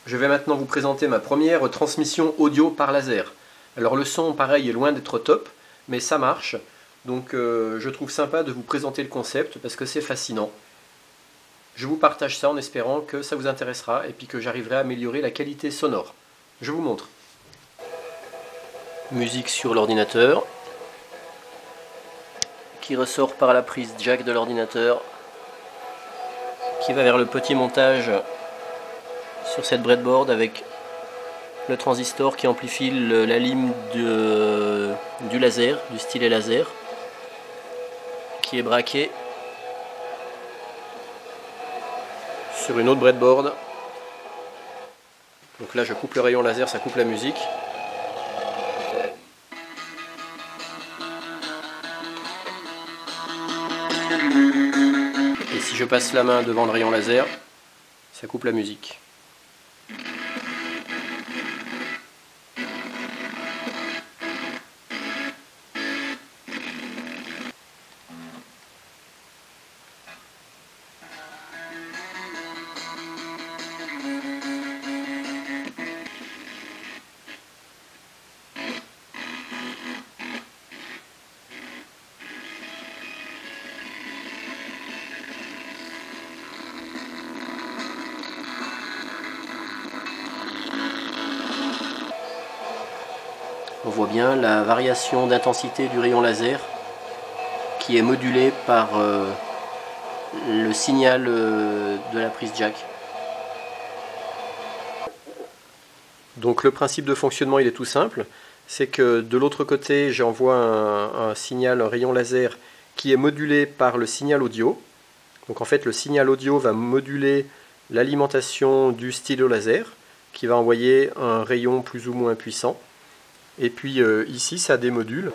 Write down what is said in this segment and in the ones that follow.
Je vais maintenant vous présenter ma première transmission audio par laser. Alors le son, pareil, est loin d'être top, mais ça marche. Donc je trouve sympa de vous présenter le concept parce que c'est fascinant. Je vous partage ça en espérant que ça vous intéressera et puis que j'arriverai à améliorer la qualité sonore. Je vous montre. Musique sur l'ordinateur, qui ressort par la prise jack de l'ordinateur, qui va vers le petit montage sur cette breadboard avec le transistor qui amplifie la lime du laser, du stylet laser, qui est braqué sur une autre breadboard. Donc là je coupe le rayon laser, ça coupe la musique. Et si je passe la main devant le rayon laser, ça coupe la musique. On voit bien la variation d'intensité du rayon laser qui est modulée par le signal de la prise jack. Donc le principe de fonctionnement il est tout simple, c'est que de l'autre côté j'envoie un signal, un rayon laser qui est modulé par le signal audio. Donc en fait le signal audio va moduler l'alimentation du stylo laser qui va envoyer un rayon plus ou moins puissant. Et puis ici ça démodule,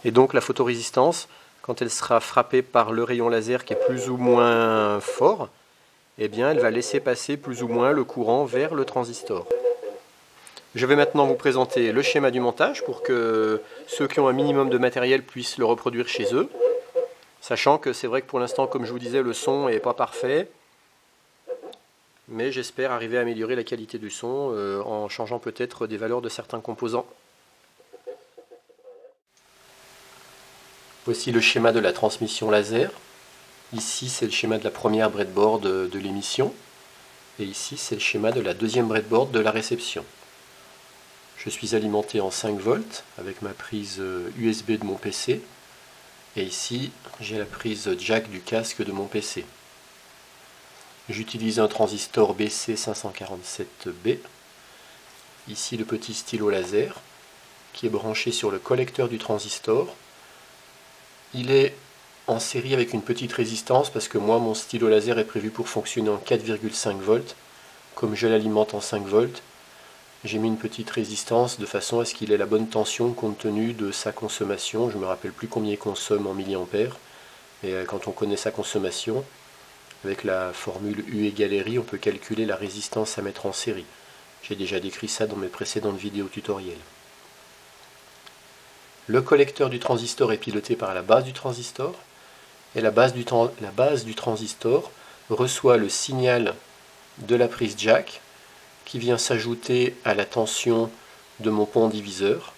et donc la photorésistance, quand elle sera frappée par le rayon laser qui est plus ou moins fort, eh bien elle va laisser passer plus ou moins le courant vers le transistor. Je vais maintenant vous présenter le schéma du montage pour que ceux qui ont un minimum de matériel puissent le reproduire chez eux, sachant que c'est vrai que pour l'instant, comme je vous disais, le son n'est pas parfait, mais j'espère arriver à améliorer la qualité du son en changeant peut-être des valeurs de certains composants. Voici le schéma de la transmission laser. Ici c'est le schéma de la première breadboard de l'émission. Et ici c'est le schéma de la deuxième breadboard de la réception. Je suis alimenté en 5 volts avec ma prise USB de mon PC. Et ici j'ai la prise jack du casque de mon PC. J'utilise un transistor BC547B. Ici le petit stylo laser qui est branché sur le collecteur du transistor. Il est en série avec une petite résistance parce que moi mon stylo laser est prévu pour fonctionner en 4,5 volts. Comme je l'alimente en 5 volts, j'ai mis une petite résistance de façon à ce qu'il ait la bonne tension compte tenu de sa consommation. Je ne me rappelle plus combien il consomme en milliampères. Et quand on connaît sa consommation, avec la formule U égale RI, on peut calculer la résistance à mettre en série. J'ai déjà décrit ça dans mes précédentes vidéos tutoriels. Le collecteur du transistor est piloté par la base du transistor, et la base du transistor reçoit le signal de la prise jack qui vient s'ajouter à la tension de mon pont diviseur,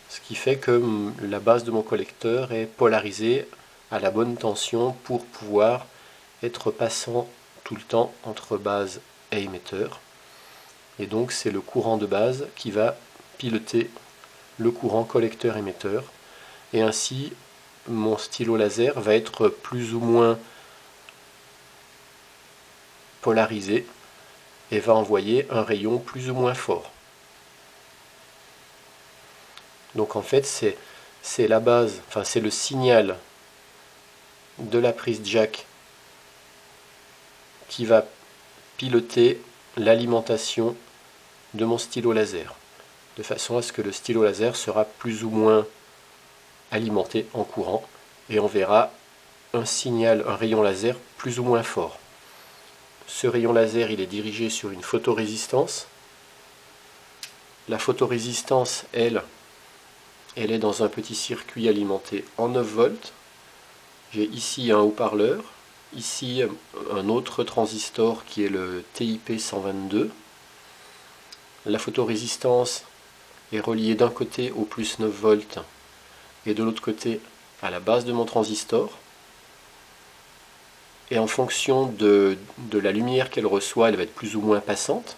ce qui fait que la base de mon collecteur est polarisée à la bonne tension pour pouvoir être passant tout le temps entre base et émetteur. Et donc c'est le courant de base qui va piloter le courant collecteur-émetteur, et ainsi mon stylo laser va être plus ou moins polarisé et va envoyer un rayon plus ou moins fort. Donc en fait c'est la base, enfin c'est le signal de la prise jack qui va piloter l'alimentation de mon stylo laser, de façon à ce que le stylo laser sera plus ou moins alimenté en courant, et on verra un signal, un rayon laser plus ou moins fort. Ce rayon laser il est dirigé sur une photorésistance. La photorésistance, elle est dans un petit circuit alimenté en 9 volts. J'ai ici un haut-parleur, ici un autre transistor qui est le TIP 122, la photorésistance est reliée d'un côté au plus 9 volts et de l'autre côté à la base de mon transistor. Et en fonction de la lumière qu'elle reçoit, elle va être plus ou moins passante.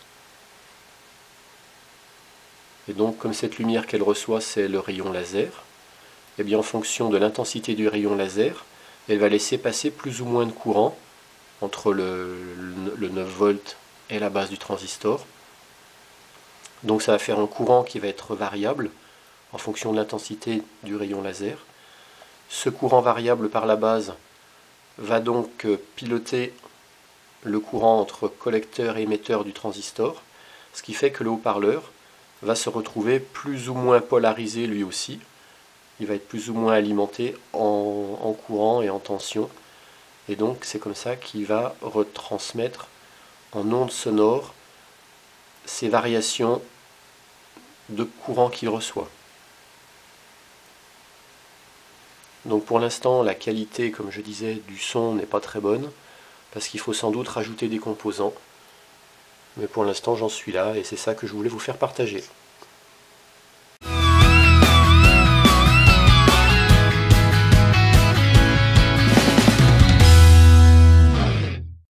Et donc, comme cette lumière qu'elle reçoit, c'est le rayon laser, et bien en fonction de l'intensité du rayon laser, elle va laisser passer plus ou moins de courant entre le 9 volts et la base du transistor. Donc ça va faire un courant qui va être variable en fonction de l'intensité du rayon laser. Ce courant variable par la base va donc piloter le courant entre collecteur et émetteur du transistor, ce qui fait que le haut-parleur va se retrouver plus ou moins polarisé lui aussi. Il va être plus ou moins alimenté en courant et en tension. Et donc c'est comme ça qu'il va retransmettre en ondes sonores ces variations de courant qu'il reçoit. Donc pour l'instant, la qualité, comme je disais, du son n'est pas très bonne, parce qu'il faut sans doute rajouter des composants. Mais pour l'instant, j'en suis là, et c'est ça que je voulais vous faire partager.